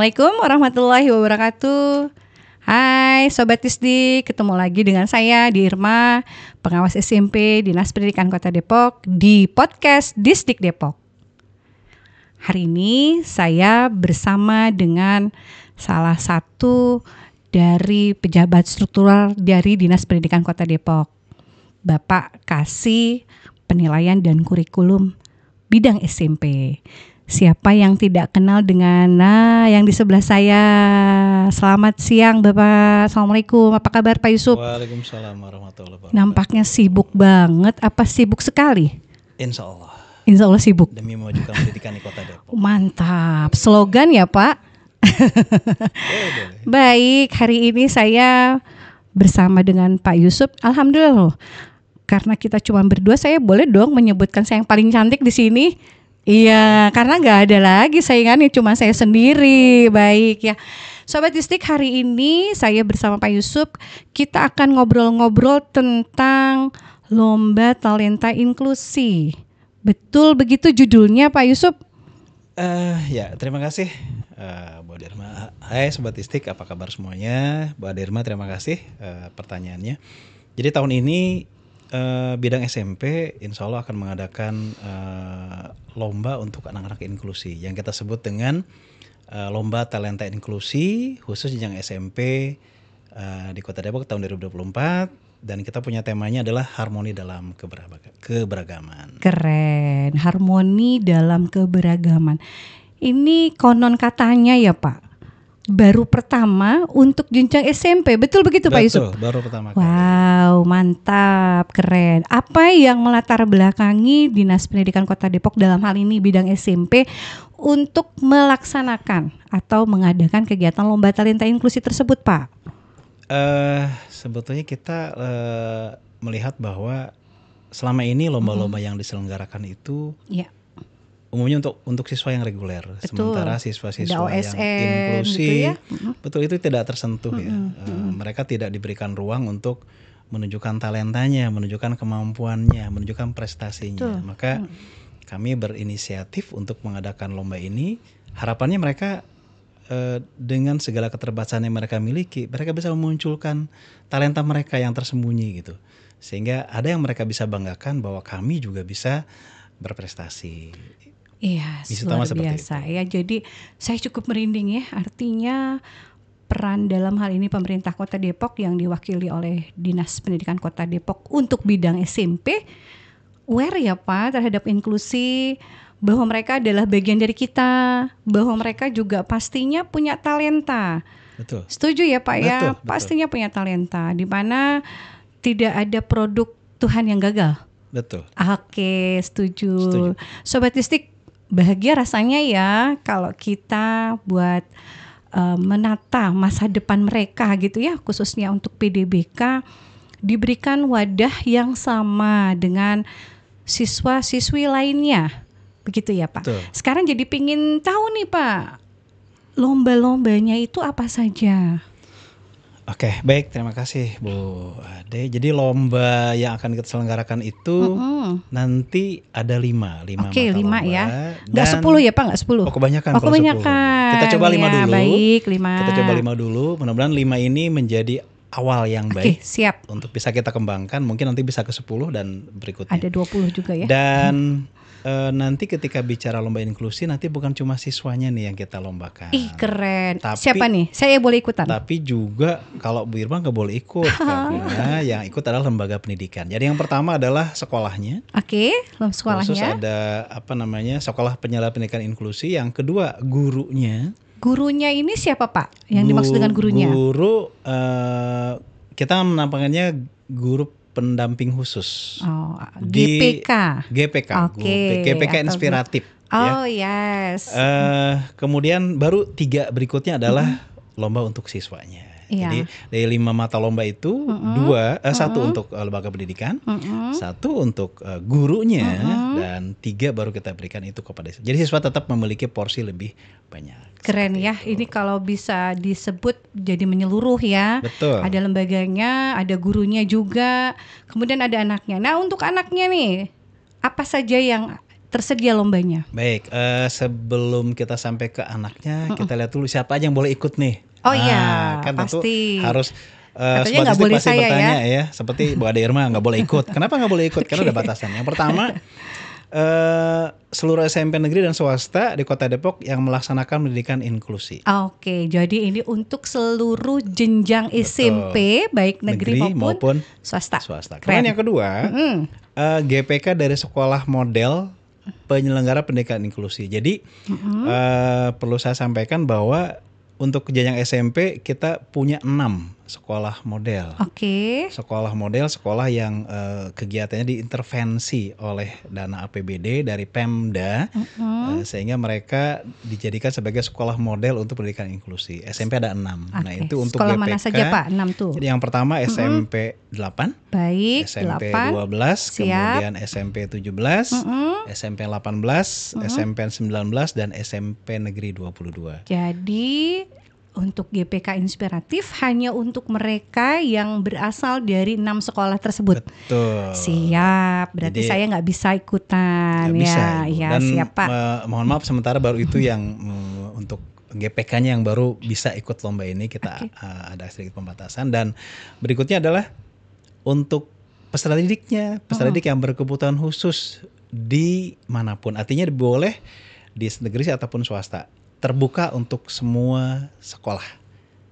Assalamualaikum warahmatullahi wabarakatuh. Hai Sobat Disdik, ketemu lagi dengan saya di Irma, pengawas SMP Dinas Pendidikan Kota Depok di podcast Disdik Depok. Hari ini saya bersama dengan salah satu dari pejabat struktural dari Dinas Pendidikan Kota Depok, Bapak Kasih Penilaian dan Kurikulum Bidang SMP. Siapa yang tidak kenal dengan yang di sebelah saya? Selamat siang Bapak. Assalamualaikum. Apa kabar Pak Yusuf? Waalaikumsalam warahmatullahi wabarakatuh. Nampaknya sibuk banget. Apa sibuk sekali? Insya Allah. Insya Allah sibuk. Demi memajukan pendidikan di Kota Depok. Mantap. Slogan ya Pak? Boleh. Baik, hari ini saya bersama dengan Pak Yusuf. Alhamdulillah loh. Karena kita cuma berdua, saya boleh dong menyebutkan saya yang paling cantik di sini. Iya, karena nggak ada lagi saingannya, cuma saya sendiri. Baik ya, Sobat Disdik, hari ini saya bersama Pak Yusuf. Kita akan ngobrol-ngobrol tentang Lomba Talenta Inklusi. Betul begitu judulnya Pak Yusuf? Ya, terima kasih Bu Adirma. Hai Sobat Disdik, apa kabar semuanya? Bu Adirma, terima kasih pertanyaannya. Jadi tahun ini bidang SMP insya Allah akan mengadakan lomba untuk anak-anak inklusi yang kita sebut dengan Lomba Talenta Inklusi khusus jenjang SMP di Kota Depok tahun 2024, dan kita punya temanya adalah harmoni dalam keberagaman. Keren, harmoni dalam keberagaman. Ini konon katanya ya Pak, baru pertama untuk jenjang SMP, betul begitu Pak Yusuf? Betul, baru pertama kali. Wow, mantap, keren. Apa yang melatar belakangi Dinas Pendidikan Kota Depok dalam hal ini bidang SMP untuk melaksanakan atau mengadakan kegiatan Lomba Talenta Inklusi tersebut Pak? Sebetulnya kita melihat bahwa selama ini lomba-lomba yang diselenggarakan itu umumnya untuk siswa yang reguler. Betul. Sementara siswa-siswa yang inklusi, gitu ya? betul, itu tidak tersentuh ya. Mereka tidak diberikan ruang untuk menunjukkan talentanya, menunjukkan kemampuannya, menunjukkan prestasinya. Betul. Maka kami berinisiatif untuk mengadakan lomba ini. Harapannya mereka dengan segala keterbatasan yang mereka miliki, mereka bisa memunculkan talenta mereka yang tersembunyi gitu. Sehingga ada yang mereka bisa banggakan bahwa kami juga bisa berprestasi. Iya, luar biasa ya. Jadi saya cukup merinding ya. Artinya peran dalam hal ini pemerintah Kota Depok yang diwakili oleh Dinas Pendidikan Kota Depok untuk bidang SMP aware ya Pak terhadap inklusi, bahwa mereka adalah bagian dari kita, bahwa mereka juga pastinya punya talenta. Betul. Setuju ya Pak ya? Betul. Pastinya punya talenta, di mana tidak ada produk Tuhan yang gagal. Betul. Oke, setuju. Sobat Disdik, bahagia rasanya ya kalau kita buat menata masa depan mereka gitu ya, khususnya untuk PDBK, diberikan wadah yang sama dengan siswa-siswi lainnya. Begitu ya Pak. Betul. Sekarang jadi pingin tahu nih Pak, lomba-lombanya itu apa saja? Oke, baik, terima kasih Bu Ade. Jadi lomba yang akan kita selenggarakan itu nanti ada 5 Oke, mata 5 lomba. ya. Nggak 10 ya Pak, nggak 10? Oh, kebanyakan. Oh, kebanyakan. Kita coba 5 dulu. Baik, 5. Kita coba 5 dulu. Mudah-mudahan 5 ini menjadi awal yang baik. Siap. Untuk bisa kita kembangkan, mungkin nanti bisa ke 10 dan berikutnya. Ada 20 juga ya. Dan nanti ketika bicara lomba inklusi, nanti bukan cuma siswanya nih yang kita lombakan. Ih, keren. Siapa nih? Saya boleh ikutan? Tapi juga kalau Bu Irma nggak boleh ikut, karena yang ikut adalah lembaga pendidikan. Jadi yang pertama adalah sekolahnya. Oke, sekolahnya. Khusus ada sekolah penyelenggaraan pendidikan inklusi. Yang kedua gurunya. Gurunya ini siapa Pak? Yang dimaksud dengan gurunya? Guru kita menampakkannya guru pendamping khusus. Oh, GPK. Oke. GPK inspiratif. Oh ya. Yes. Kemudian baru 3 berikutnya adalah lomba untuk siswanya. Iya. Jadi dari 5 mata lomba itu 1 untuk lembaga pendidikan, 1 untuk gurunya, dan 3 baru kita berikan itu kepada siswa. Jadi siswa tetap memiliki porsi lebih banyak. Keren ya, itu. Ini kalau bisa disebut jadi menyeluruh ya. Betul. Ada lembaganya, ada gurunya juga, kemudian ada anaknya. Nah untuk anaknya nih, apa saja yang tersedia lombanya? Baik, sebelum kita sampai ke anaknya, kita lihat dulu siapa aja yang boleh ikut nih. Oh iya, Kan tentu pasti. harus Katanya nggak Sobat boleh Istik pasti saya bertanya ya, seperti Bu Ade Irma nggak boleh ikut. Kenapa nggak boleh ikut? Karena ada batasan. Yang pertama, seluruh SMP negeri dan swasta di Kota Depok yang melaksanakan pendidikan inklusi. Oke, jadi ini untuk seluruh jenjang SMP, baik negeri maupun swasta. Kemudian Keren. yang kedua, GPK dari sekolah model penyelenggara pendidikan inklusi. Jadi perlu saya sampaikan bahwa untuk jenjang SMP kita punya 6 sekolah model. Oke. Sekolah model, sekolah yang kegiatannya diintervensi oleh dana APBD dari Pemda, sehingga mereka dijadikan sebagai sekolah model untuk pendidikan inklusi. SMP ada 6. Oke. Nah itu untuk sekolah GPK. Mana saja Pak? 6 tuh. Jadi yang pertama SMP 8, Baik, SMP 8. 12, Siap. kemudian SMP 17, SMP 18, SMP 19, dan SMP Negeri 22. Jadi untuk GPK Inspiratif hanya untuk mereka yang berasal dari 6 sekolah tersebut. Betul. Siap, berarti Jadi, saya nggak bisa ikutan. Nggak bisa, ya. Ibu. Ya, Dan siap Pak. mohon maaf sementara baru itu yang untuk GPK-nya yang baru bisa ikut lomba ini, kita ada sedikit pembatasan. Dan berikutnya adalah untuk peserta didiknya, peserta didik yang berkebutuhan khusus di manapun, artinya boleh di negeri ataupun swasta, terbuka untuk semua sekolah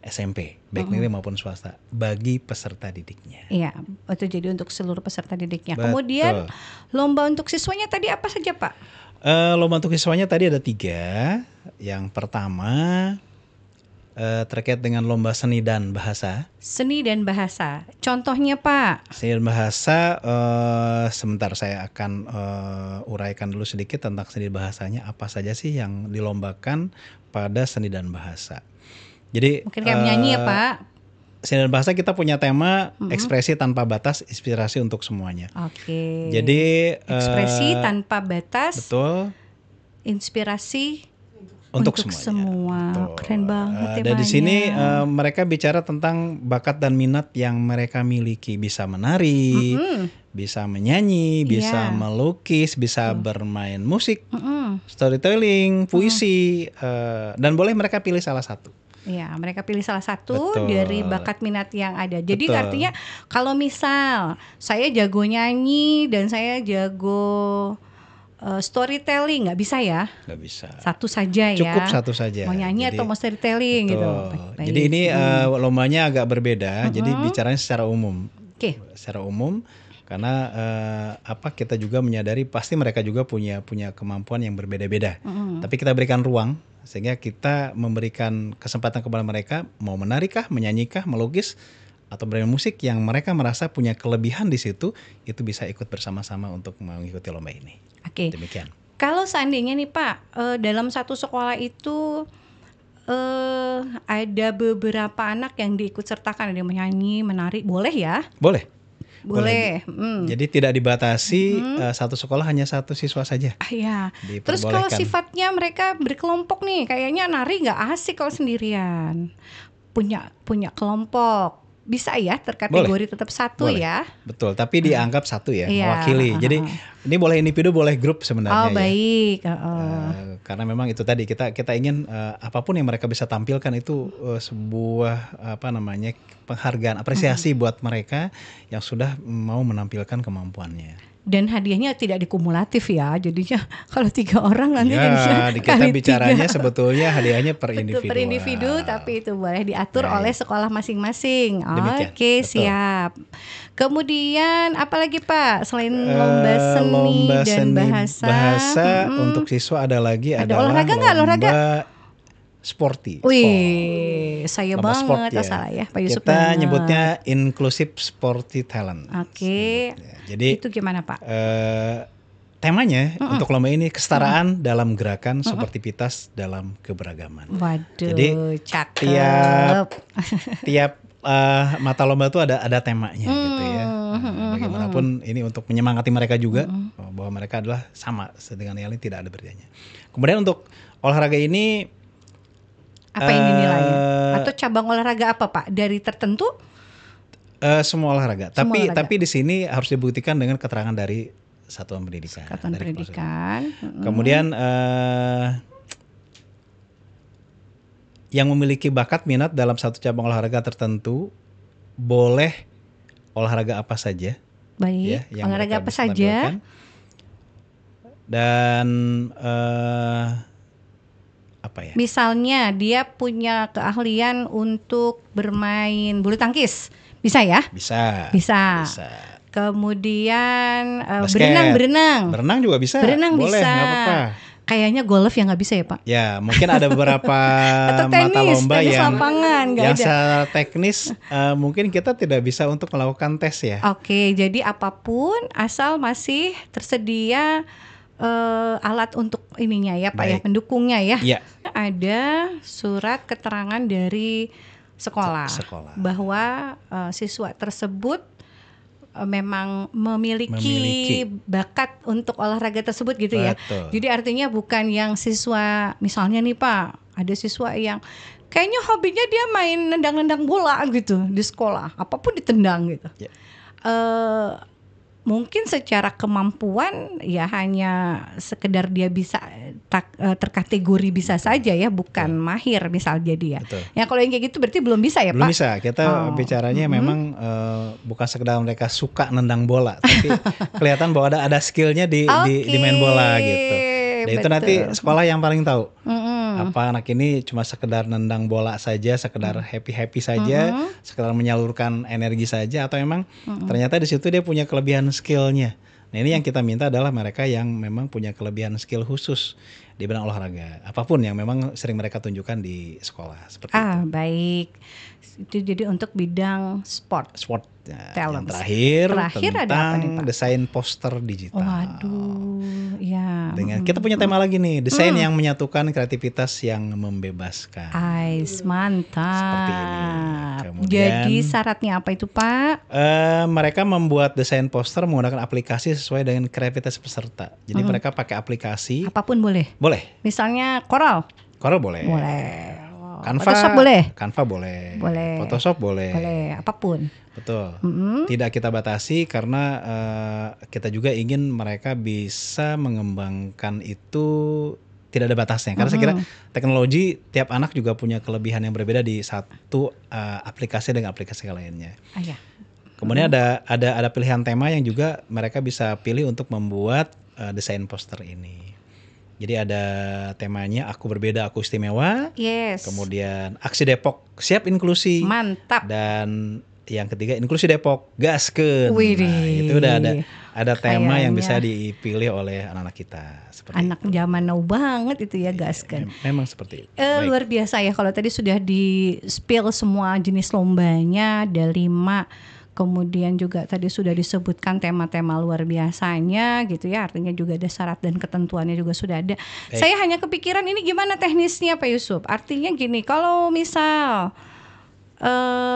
SMP, baik negeri maupun swasta, bagi peserta didiknya. Iya, itu jadi untuk seluruh peserta didiknya. Betul. Kemudian lomba untuk siswanya tadi apa saja Pak? Lomba untuk siswanya tadi ada 3. Yang pertama terkait dengan lomba seni dan bahasa. Seni dan bahasa. Contohnya Pak? Seni dan bahasa, sebentar saya akan uraikan dulu sedikit tentang seni bahasanya. Apa saja sih yang dilombakan pada seni dan bahasa. Jadi Mungkin kayak menyanyi ya Pak? Seni dan bahasa kita punya tema ekspresi tanpa batas, inspirasi untuk semuanya. Oke. Jadi ekspresi tanpa batas. Betul. Inspirasi untuk semua. semuanya. Betul. Keren banget temanya. Dan di sini mereka bicara tentang bakat dan minat yang mereka miliki, bisa menari, bisa menyanyi, bisa melukis, bisa bermain musik, storytelling, puisi, dan boleh mereka pilih salah satu. Ya, mereka pilih salah satu dari bakat minat yang ada. Jadi artinya kalau misal saya jago nyanyi dan saya jago storytelling, nggak bisa ya? Nggak bisa. Satu saja ya. Cukup satu saja. Mau nyanyi atau mau storytelling gitu. Baik. Jadi ini lombanya agak berbeda. Jadi bicaranya secara umum. Secara umum. Karena kita juga menyadari pasti mereka juga punya kemampuan yang berbeda-beda. Tapi kita berikan ruang sehingga kita memberikan kesempatan kepada mereka mau menarikah, menyanyikah, melukis atau bermain musik yang mereka merasa punya kelebihan di situ, itu bisa ikut bersama-sama untuk mengikuti lomba ini. Oke. Demikian. Kalau seandainya nih Pak, dalam satu sekolah itu ada beberapa anak yang diikut sertakan, ada yang menyanyi, menari, boleh ya? Boleh. Jadi tidak dibatasi, satu sekolah hanya satu siswa saja. Iya. Terus kalau sifatnya mereka berkelompok nih, kayaknya nari nggak asik kalau sendirian. Punya kelompok. Bisa ya terkategori tetap satu boleh. Ya. Betul, tapi dianggap satu ya, mewakili. Jadi ini boleh individu, boleh grup sebenarnya. Oh baik. Karena memang itu tadi kita ingin apapun yang mereka bisa tampilkan itu sebuah penghargaan, apresiasi buat mereka yang sudah mau menampilkan kemampuannya. Dan hadiahnya tidak dikumulatif ya, jadinya kalau 3 orang nanti ya, kita bicaranya 3. Sebetulnya hadiahnya per individu. Per individu, tapi itu boleh diatur oleh sekolah masing-masing. Oke, siap. Kemudian apalagi Pak selain lomba seni dan bahasa? Untuk siswa ada lagi adalah olahraga nggak? Olahraga sporty. Wih, saya lomba banget sport, ya. Salah ya Pak Yusuf. Kita nyebutnya inclusive sporty talent. Oke. Jadi itu gimana Pak? Temanya untuk lomba ini kesetaraan dalam gerakan, sportivitas dalam keberagaman. Waduh, jadi cakep. Tiap mata lomba itu ada temanya gitu ya. Bagaimanapun ini untuk menyemangati mereka juga bahwa mereka adalah sama dengan yang lain, tidak ada bedanya. Kemudian untuk olahraga ini apa yang dinilai? Atau cabang olahraga apa Pak? Dari tertentu? Semua olahraga. Tapi di sini harus dibuktikan dengan keterangan dari satuan pendidikan. Satuan dari pendidikan. Kemudian yang memiliki bakat minat dalam satu cabang olahraga tertentu boleh olahraga apa saja. Baik, yang olahraga mereka apa bisa saja? tampilkan. Dan apa ya? Misalnya dia punya keahlian untuk bermain bulu tangkis, bisa ya? Bisa. Bisa. Kemudian Basket. berenang. Berenang juga bisa. Berenang boleh, bisa. nggak apa-apa. Kayaknya golf yang nggak bisa ya Pak? Ya, mungkin ada beberapa Atau mata lomba tenis yang lapangan, nggak yang ada. secara teknis mungkin kita tidak bisa untuk melakukan tes ya. Oke, jadi apapun asal masih tersedia alat untuk ininya ya Pak ya, Baik. pendukungnya ya. Iya. Ada surat keterangan dari sekolah, bahwa siswa tersebut memang memiliki bakat untuk olahraga tersebut gitu ya. Betul. Jadi artinya bukan yang siswa, misalnya nih Pak, ada siswa yang kayaknya hobinya dia main nendang-nendang bola gitu di sekolah, apapun ditendang gitu. Ya. Mungkin secara kemampuan ya hanya sekedar dia bisa terkategori bisa saja ya, bukan mahir misal jadi ya. Betul. Ya kalau yang kayak gitu berarti belum bisa ya Belum Pak? bisa. Kita bicaranya memang bukan sekedar mereka suka nendang bola, tapi kelihatan bahwa ada skillnya di main bola gitu. Dan itu nanti sekolah yang paling tahu. Apa anak ini cuma sekedar nendang bola saja, sekedar happy saja, sekedar menyalurkan energi saja, atau memang ternyata di situ dia punya kelebihan skillnya. Nah ini yang kita minta adalah mereka yang memang punya kelebihan skill khusus di bidang olahraga, apapun yang memang sering mereka tunjukkan di sekolah seperti itu. Baik. Itu jadi untuk bidang sport. Nah, talent. Yang terakhir ada apa nih, tentang Pak? desain poster digital. Waduh, ya. Dengan kita punya tema lagi nih, desain yang menyatukan kreativitas yang membebaskan. Mantap. Seperti ini. Kemudian, jadi syaratnya apa itu Pak? Mereka membuat desain poster menggunakan aplikasi sesuai dengan kreativitas peserta. Jadi mereka pakai aplikasi. Apapun boleh. Boleh. Misalnya Corel. Corel boleh. Boleh. Canva Photoshop boleh. Canva boleh. Boleh. Photoshop boleh. Boleh. Apapun. Betul. Tidak kita batasi karena kita juga ingin mereka bisa mengembangkan itu tidak ada batasnya. Karena saya kira teknologi tiap anak juga punya kelebihan yang berbeda di satu aplikasi dengan aplikasi lainnya. Ya. Kemudian ada pilihan tema yang juga mereka bisa pilih untuk membuat desain poster ini. Jadi ada temanya aku berbeda, aku istimewa. Yes. Kemudian aksi Depok siap inklusi. Mantap. Dan yang ketiga inklusi Depok gaskeun. Nah, itu udah ada tema yang bisa dipilih oleh anak-anak kita. Seperti anak itu. Zaman now banget itu ya gaskeun. Memang seperti itu. Luar biasa ya, kalau tadi sudah di spill semua jenis lombanya, ada 5. Kemudian juga tadi sudah disebutkan tema-tema luar biasanya gitu ya. Artinya juga ada syarat dan ketentuannya juga sudah ada. Saya hanya kepikiran ini gimana teknisnya Pak Yusuf. Artinya gini, kalau misal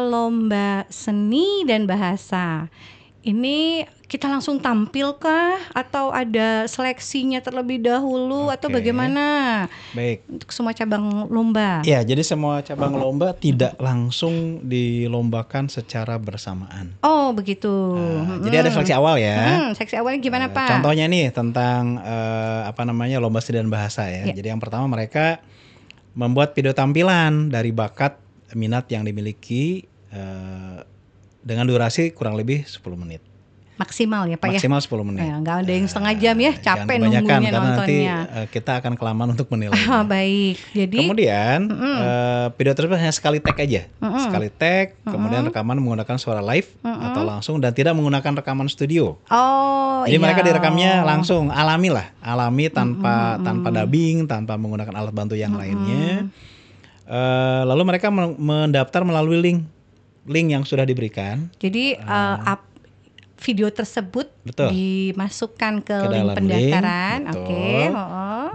lomba seni dan bahasa ini kita langsung tampilkah atau ada seleksinya terlebih dahulu atau bagaimana? Baik. Untuk semua cabang lomba. Ya, jadi semua cabang lomba tidak langsung dilombakan secara bersamaan. Oh, begitu. Jadi ada seleksi awal ya. Seleksi awalnya gimana Pak? Contohnya nih tentang lomba seni dan bahasa ya. Jadi yang pertama mereka membuat video tampilan dari bakat minat yang dimiliki dengan durasi kurang lebih 10 menit. Maksimal ya Pak Maksimal 10 menit. Nggak ada yang setengah jam ya, capek nunggunya karena nontonnya. Nanti kita akan kelamaan untuk menilai. Baik. Jadi kemudian video tersebut hanya sekali tag aja. Sekali tag, kemudian rekaman menggunakan suara live atau langsung dan tidak menggunakan rekaman studio. Jadi mereka direkamnya langsung alami tanpa dubbing, tanpa menggunakan alat bantu yang lainnya. Lalu mereka mendaftar melalui link yang sudah diberikan. Jadi video tersebut dimasukkan ke link dalam pendaftaran. Oke.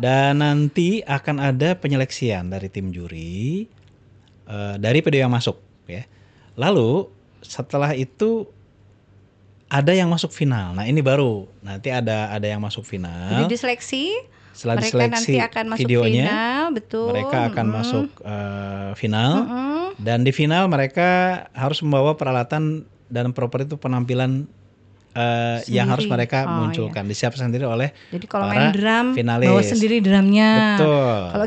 Dan nanti akan ada penyeleksian dari tim juri dari video yang masuk ya. Lalu setelah itu ada yang masuk final. Nah, ini baru nanti ada yang masuk final. Jadi diseleksi. Setelah mereka diseleksi nanti akan masuk videonya, final, betul. Mereka akan masuk final. Dan di final mereka harus membawa peralatan dan proper itu penampilan yang harus Sendiri. mereka Oh, munculkan, disiapkan sendiri oleh Jadi kalau para main drum finalis. bawa sendiri drumnya. Betul. Kalau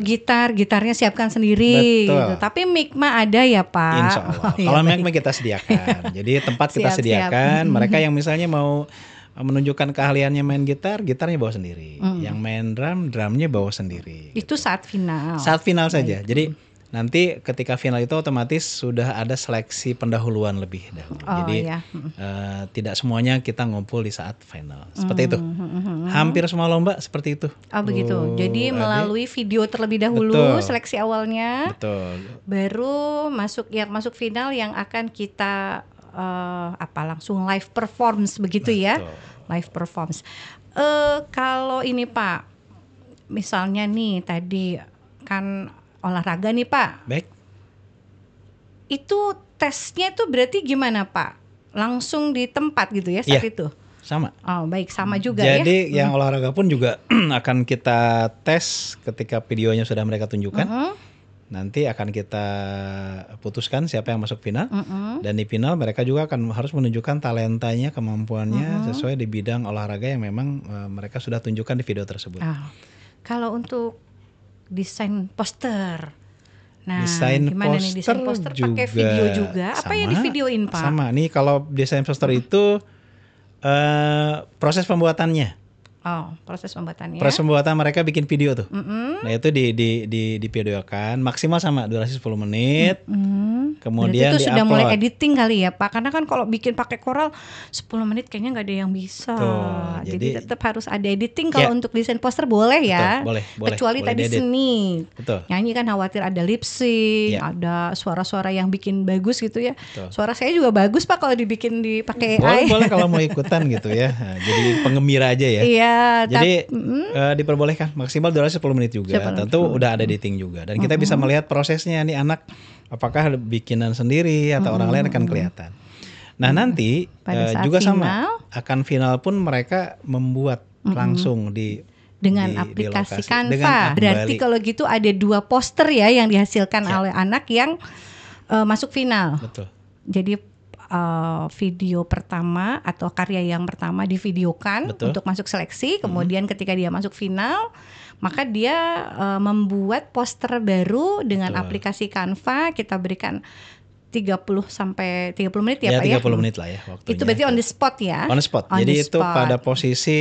gitarnya siapkan sendiri. Betul. Gitu. Tapi mic mah ada ya Pak. Insya Allah. Oh, iya, Kalau mic baik. kita sediakan. Jadi tempat kita Siap, sediakan. siap. Mereka yang misalnya mau menunjukkan keahliannya main gitarnya bawa sendiri. Yang main drumnya bawa sendiri. Itu saat final. Saat final saja. Jadi nanti ketika final itu otomatis sudah ada seleksi pendahuluan lebih dahulu. Oh, Jadi iya. tidak semuanya kita ngumpul di saat final. Seperti itu. Hampir semua lomba seperti itu. Oh begitu. Bu Jadi Ade. melalui video terlebih dahulu, Betul. seleksi awalnya, Betul. baru masuk final yang akan kita langsung live performance begitu ya. Betul. Live performance. Kalau ini Pak, misalnya nih tadi kan olahraga nih Pak. Baik. Itu tesnya itu berarti gimana Pak? Langsung di tempat gitu ya saat Iya. itu? Sama. Oh baik, sama juga ya. Jadi yang olahraga pun juga akan kita tes ketika videonya sudah mereka tunjukkan. Nanti akan kita putuskan siapa yang masuk final. Dan di final mereka juga akan harus menunjukkan talentanya, kemampuannya sesuai di bidang olahraga yang memang mereka sudah tunjukkan di video tersebut. Kalau untuk desain poster, nah Desain gimana nih desain poster pakai video juga? Apa yang di videoin Pak? Sama nih kalau desain poster itu proses pembuatannya. Oh, proses pembuatannya. Proses pembuatan mereka bikin video tuh. Nah itu di videokan maksimal sama durasi 10 menit. Kemudian berarti itu sudah mulai di-upload. editing kali ya Pak? Karena kan kalau bikin pakai Corel 10 menit kayaknya nggak ada yang bisa. Tuh, jadi jadi- tetap harus ada editing kalau Ya. untuk desain poster boleh ya. Betul, boleh, Kecuali boleh tadi diedit. seni. Betul. Nyanyi kan khawatir ada lip sync, Ya. ada suara-suara yang bikin bagus gitu ya. Betul. Suara saya juga bagus Pak kalau dibikin pakai AI. Boleh kalau mau ikutan gitu ya. Nah, jadi penggembira aja ya. Iya, Jadi diperbolehkan maksimal durasi 10 menit juga. 10 menit. Tentu udah ada editing juga dan kita bisa melihat prosesnya nih anak apakah bikinan sendiri atau orang lain akan kelihatan. Nah, nanti Pada saat juga final, sama akan final pun mereka membuat langsung dengan di aplikasi lokasi. Canva. Dengan Berarti kembali. kalau gitu ada 2 poster ya yang dihasilkan Ya. oleh anak yang masuk final. Betul. Jadi video pertama atau karya yang pertama divideokan Betul. untuk masuk seleksi, kemudian ketika dia masuk final, maka dia membuat poster baru dengan Betul. aplikasi Canva. Kita berikan 30 sampai 30 menit ya, Ya Pak ya. 30 menit lah ya waktunya. Itu berarti on the spot ya. On the spot. On Jadi the itu spot. pada posisi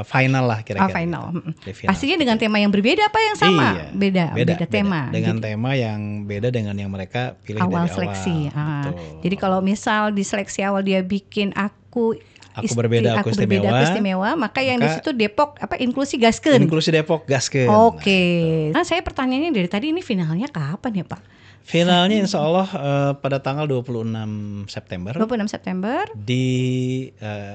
final lah kira-kira. Final. Di final. Pastinya dengan tema yang berbeda apa yang sama? Iya, Beda tema. Dengan Jadi, tema yang beda dengan yang mereka pilih awal dari seleksi. awal. Betul. Jadi kalau misal di seleksi awal dia bikin aku berbeda, aku istimewa, maka yang di maka situ Depok inklusi gaskeun. Inklusi Depok gaskeun. Oke. Nah, saya pertanyaannya dari tadi ini finalnya kapan ya, Pak? Finalnya insya Allah pada tanggal 26 September 26 September di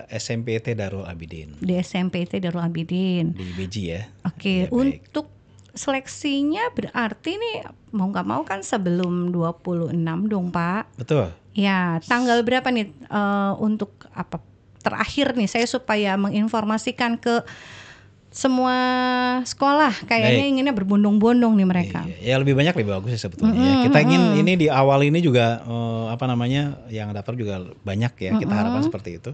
SMPT Darul Abidin di SMPT Darul Abidin. di Beji ya. Oke, Ya, baik. untuk seleksinya berarti nih mau nggak mau kan sebelum 26 dong, Pak. Betul. Ya, tanggal berapa nih untuk apa terakhir nih saya supaya menginformasikan ke semua sekolah kayaknya Baik. inginnya berbondong-bondong nih mereka. Iya, ya lebih banyak lebih bagus sih sebetulnya. Ya. Kita ingin ini di awal ini juga yang daftar juga banyak ya. Kita harapkan seperti itu.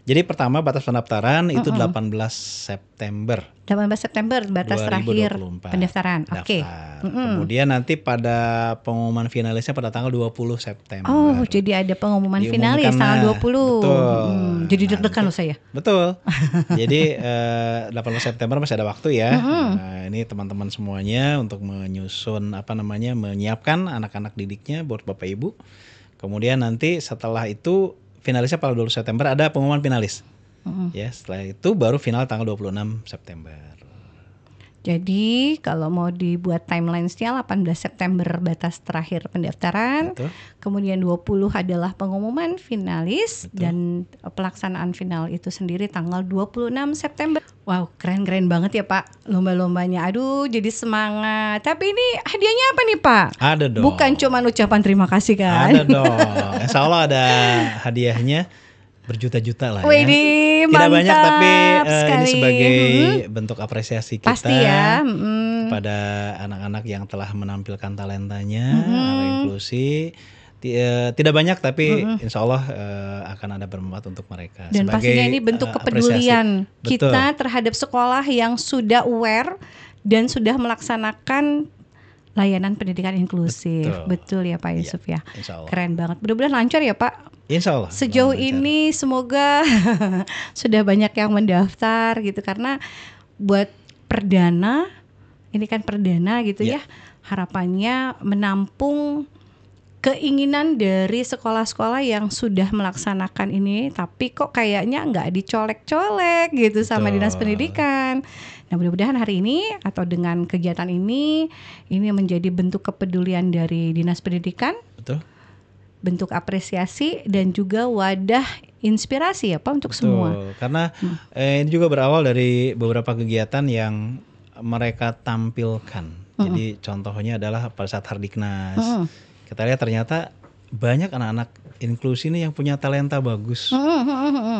Jadi pertama batas pendaftaran itu 18 September 18 September batas terakhir 2024. pendaftaran. Oke. Daftar. Kemudian nanti pada pengumuman finalisnya pada tanggal 20 September. Oh, jadi ada pengumuman Diumumkan, finalis tanggal 20. betul. Jadi deg-degan loh saya. Betul. Jadi 18 September masih ada waktu ya. Nah, ini teman-teman semuanya untuk menyusun menyiapkan anak-anak didiknya buat Bapak Ibu. Kemudian nanti setelah itu finalisnya pada 20 September ada pengumuman finalis. Ya, setelah itu baru final tanggal 26 September. Jadi kalau mau dibuat timelines-nya 18 September batas terakhir pendaftaran. Betul. Kemudian 20 adalah pengumuman finalis. Betul. Dan pelaksanaan final itu sendiri tanggal 26 September. Wow, keren-keren banget ya Pak lomba-lombanya. Aduh, jadi semangat. Tapi ini hadiahnya apa nih Pak? Ada dong. Bukan cuma ucapan terima kasih kan? Ada dong. Insya Allah ada hadiahnya berjuta-juta lah ya. Widih, Tidak banyak mantap tapi ini sekali. sebagai bentuk apresiasi kita Pasti ya. kepada anak-anak yang telah menampilkan talentanya, anak inklusi. tidak banyak tapi insya Allah akan ada bermanfaat untuk mereka. Dan sebagai pastinya ini bentuk kepedulian kita terhadap sekolah yang sudah aware dan sudah melaksanakan layanan pendidikan inklusif. Betul ya Pak Yusuf ya. Keren banget. Mudah-mudahan lancar ya Pak. Insya Allah. Sejauh ini semoga sudah banyak yang mendaftar gitu, karena buat perdana, ini kan perdana gitu ya. Harapannya menampung keinginan dari sekolah-sekolah yang sudah melaksanakan ini, tapi kok kayaknya nggak dicolek-colek gitu sama Dinas Pendidikan. Nah, mudah-mudahan hari ini atau dengan kegiatan ini menjadi bentuk kepedulian dari Dinas Pendidikan, bentuk apresiasi dan juga wadah inspirasi ya Pak untuk semua. Karena ini juga berawal dari beberapa kegiatan yang mereka tampilkan. Jadi contohnya adalah pada saat Hardiknas. Kita lihat ternyata banyak anak-anak inklusi ini yang punya talenta bagus,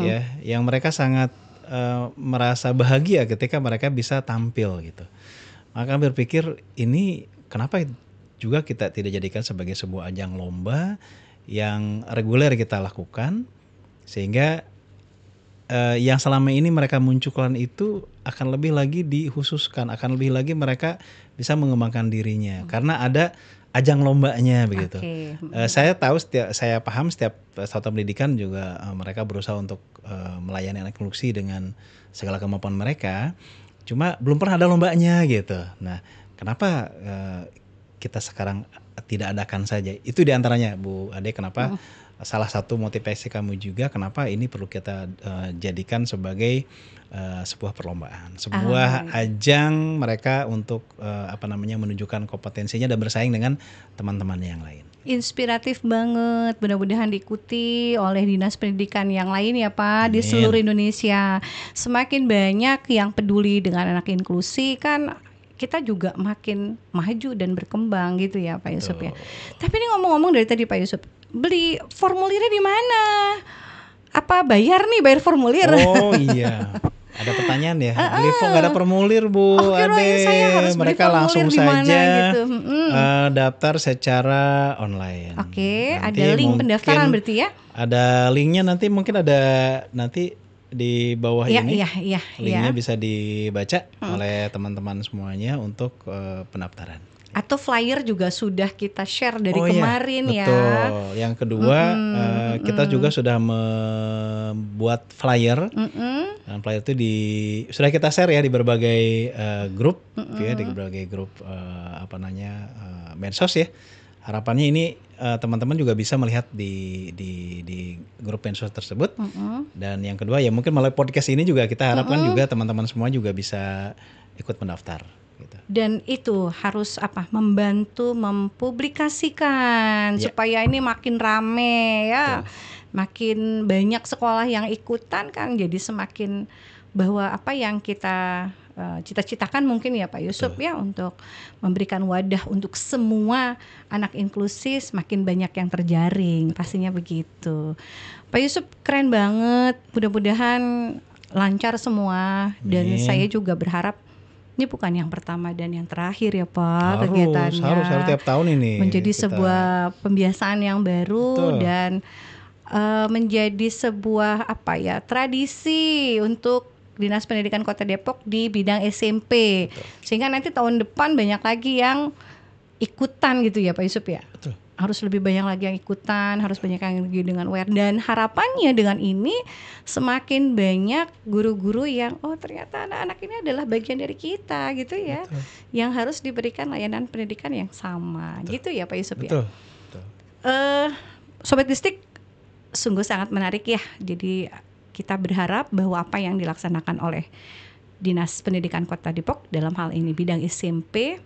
ya, yang mereka sangat merasa bahagia ketika mereka bisa tampil gitu. Maka berpikir ini kenapa juga kita tidak jadikan sebagai sebuah ajang lomba yang reguler kita lakukan, sehingga yang selama ini mereka munculkan itu akan lebih lagi dikhususkan, akan lebih lagi mereka bisa mengembangkan dirinya karena ada ajang lombanya begitu. Saya tahu, saya paham setiap satuan pendidikan juga mereka berusaha untuk melayani anak inklusi dengan segala kemampuan mereka. Cuma belum pernah ada lombanya gitu. Nah, kenapa kita sekarang tidak adakan saja? Itu diantaranya Bu Ade, kenapa salah satu motivasi kamu juga kenapa ini perlu kita jadikan sebagai sebuah perlombaan, sebuah ajang mereka untuk menunjukkan kompetensinya dan bersaing dengan teman-temannya yang lain. Inspiratif banget, mudah-mudahan diikuti oleh Dinas Pendidikan yang lain ya Pak. Amin. Di seluruh Indonesia. Semakin banyak yang peduli dengan anak inklusi, kan kita juga makin maju dan berkembang gitu ya Pak Yusuf ya. Tapi ini ngomong-ngomong dari tadi Pak Yusuf, beli formulirnya di mana? Apa bayar formulir? Oh iya. Ada pertanyaan ya, beli nggak ada formulir Bu Ade, mereka langsung saja gitu. Daftar secara online. Ada link pendaftaran berarti ya? Ada linknya, nanti mungkin ada di bawah ini. Iya. Linknya bisa dibaca oleh teman-teman semuanya untuk pendaftaran. Atau flyer juga sudah kita share dari kemarin ya. Betul. Yang kedua kita juga sudah membuat flyer. Dan flyer itu sudah kita share ya di berbagai grup, ya, di berbagai grup medsos ya. Harapannya ini teman-teman juga bisa melihat di grup medsos tersebut. Dan yang kedua ya mungkin melalui podcast ini juga kita harapkan juga teman-teman semua juga bisa ikut mendaftar. Gitu. Dan itu harus membantu mempublikasikan supaya ini makin rame ya. Makin banyak sekolah yang ikutan kan, jadi semakin bahwa apa yang kita cita-citakan mungkin ya Pak Yusuf ya, untuk memberikan wadah untuk semua anak inklusi semakin banyak yang terjaring, pastinya begitu. Pak Yusuf keren banget, mudah-mudahan lancar semua. Dan saya juga berharap ini bukan yang pertama dan yang terakhir ya Pak, kegiatannya. Harus tiap tahun ini. Menjadi sebuah pembiasaan yang baru dan menjadi sebuah tradisi untuk Dinas Pendidikan Kota Depok di bidang SMP. Sehingga nanti tahun depan banyak lagi yang ikutan gitu ya Pak Yusuf ya. Betul. Harus lebih banyak lagi yang ikutan, harus banyak yang lagi dengan aware. Dan harapannya dengan ini semakin banyak guru-guru yang ternyata anak-anak ini adalah bagian dari kita gitu ya. Betul. Yang harus diberikan layanan pendidikan yang sama. Betul. Gitu ya Pak Yusuf ya. Betul. Sobat Distik, sungguh sangat menarik ya. Jadi kita berharap bahwa apa yang dilaksanakan oleh Dinas Pendidikan Kota Depok dalam hal ini bidang SMP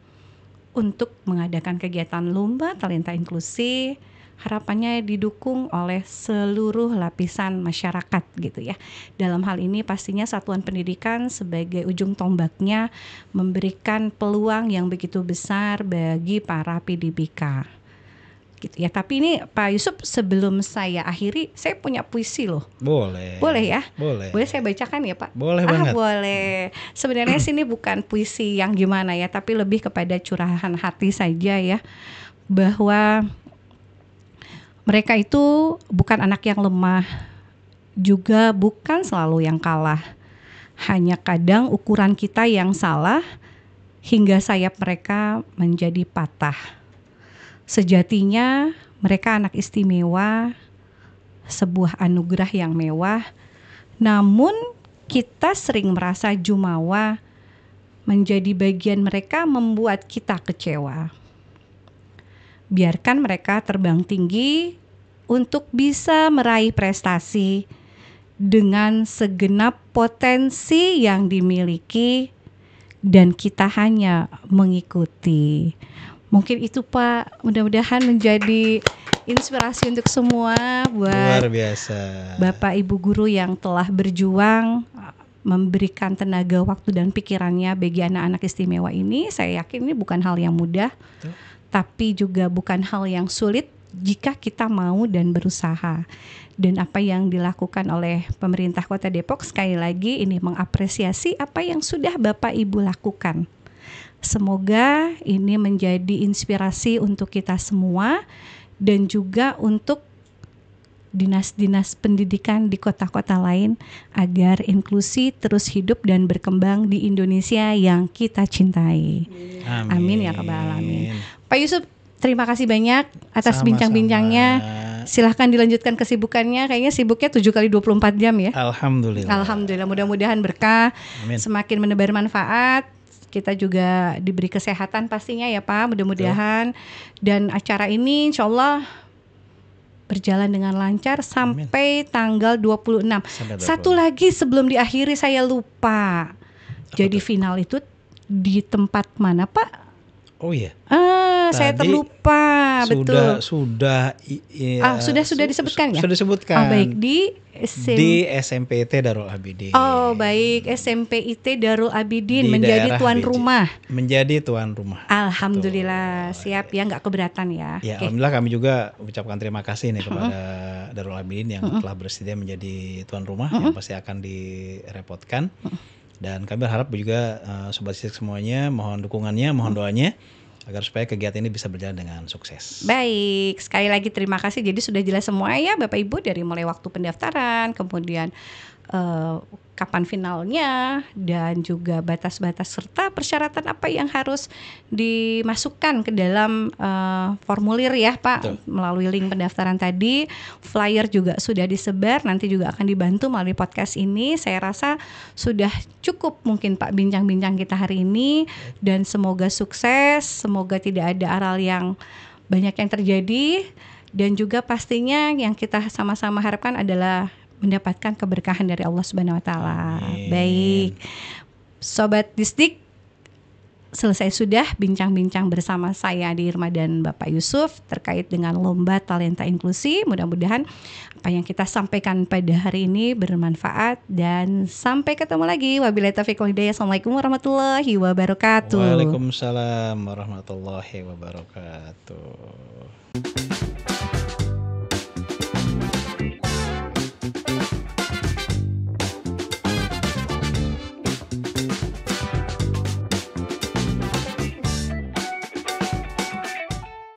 untuk mengadakan kegiatan lomba talenta inklusi, harapannya didukung oleh seluruh lapisan masyarakat gitu ya. Dalam hal ini pastinya satuan pendidikan sebagai ujung tombaknya memberikan peluang yang begitu besar bagi para PDBK. Gitu ya. Tapi ini Pak Yusuf, sebelum saya akhiri, saya punya puisi loh. Boleh ya? Boleh saya bacakan ya Pak? Boleh banget. Boleh. Sebenarnya sini bukan puisi yang gimana ya, tapi lebih kepada curahan hati saja ya. Bahwa Mereka itu bukan anak yang lemah, juga bukan selalu yang kalah. Hanya kadang ukuran kita yang salah hingga sayap mereka menjadi patah. Sejatinya mereka anak istimewa, sebuah anugerah yang mewah. Namun kita sering merasa jumawa, menjadi bagian mereka membuat kita kecewa. Biarkan mereka terbang tinggi untuk bisa meraih prestasi dengan segenap potensi yang dimiliki dan kita hanya mengikuti. Mungkin itu Pak, mudah-mudahan menjadi inspirasi untuk semua buat Luar biasa. Bapak Ibu guru yang telah berjuang memberikan tenaga, waktu dan pikirannya bagi anak-anak istimewa ini. Saya yakin ini bukan hal yang mudah. Betul. Tapi juga bukan hal yang sulit jika kita mau dan berusaha. Dan apa yang dilakukan oleh pemerintah Kota Depok, sekali lagi ini mengapresiasi apa yang sudah Bapak Ibu lakukan. Semoga ini menjadi inspirasi untuk kita semua dan juga untuk dinas-dinas pendidikan di kota-kota lain agar inklusi terus hidup dan berkembang di Indonesia yang kita cintai. Amin ya rabbal alamin. Pak Yusuf, terima kasih banyak atas bincang-bincangnya. Silahkan dilanjutkan kesibukannya. Kayaknya sibuknya 7 kali 24 jam ya. Alhamdulillah, mudah-mudahan berkah. Amin. Semakin menebar manfaat. Kita juga diberi kesehatan pastinya ya Pak, mudah-mudahan. Dan acara ini insya Allah berjalan dengan lancar sampai tanggal 26. Satu lagi sebelum diakhiri saya lupa. Jadi final itu di tempat mana Pak? Oh iya. Saya terlupa. Betul. Sudah disebutkan ya? Sudah disebutkan. Baik di SMPIT Darul Abidin. Baik, SMPIT Darul Abidin menjadi tuan rumah. Menjadi tuan rumah. Alhamdulillah, siap ya, nggak keberatan ya. Ya, alhamdulillah kami juga ucapkan terima kasih nih kepada Darul Abidin yang telah bersedia menjadi tuan rumah yang pasti akan direpotkan. Dan kami berharap juga Sobat Istik semuanya mohon dukungannya, mohon doanya agar supaya kegiatan ini bisa berjalan dengan sukses. Baik, sekali lagi terima kasih. Jadi sudah jelas semua ya Bapak Ibu, dari mulai waktu pendaftaran, kemudian kapan finalnya, dan juga batas-batas serta persyaratan apa yang harus dimasukkan ke dalam formulir ya Pak. Betul. Melalui link pendaftaran tadi. Flyer juga sudah disebar, nanti juga akan dibantu melalui podcast ini. Saya rasa sudah cukup mungkin Pak bincang-bincang kita hari ini, dan semoga sukses, semoga tidak ada aral yang banyak yang terjadi, dan juga pastinya yang kita sama-sama harapkan adalah mendapatkan keberkahan dari Allah Subhanahu wa taala. Baik. Sobat Disdik, selesai sudah bincang-bincang bersama saya Adi Irma dan Bapak Yusuf terkait dengan lomba talenta inklusi. Mudah-mudahan apa yang kita sampaikan pada hari ini bermanfaat, dan sampai ketemu lagi. Wabillahi taufiq wal hidayah. Assalamualaikum warahmatullahi wabarakatuh. Waalaikumsalam warahmatullahi wabarakatuh.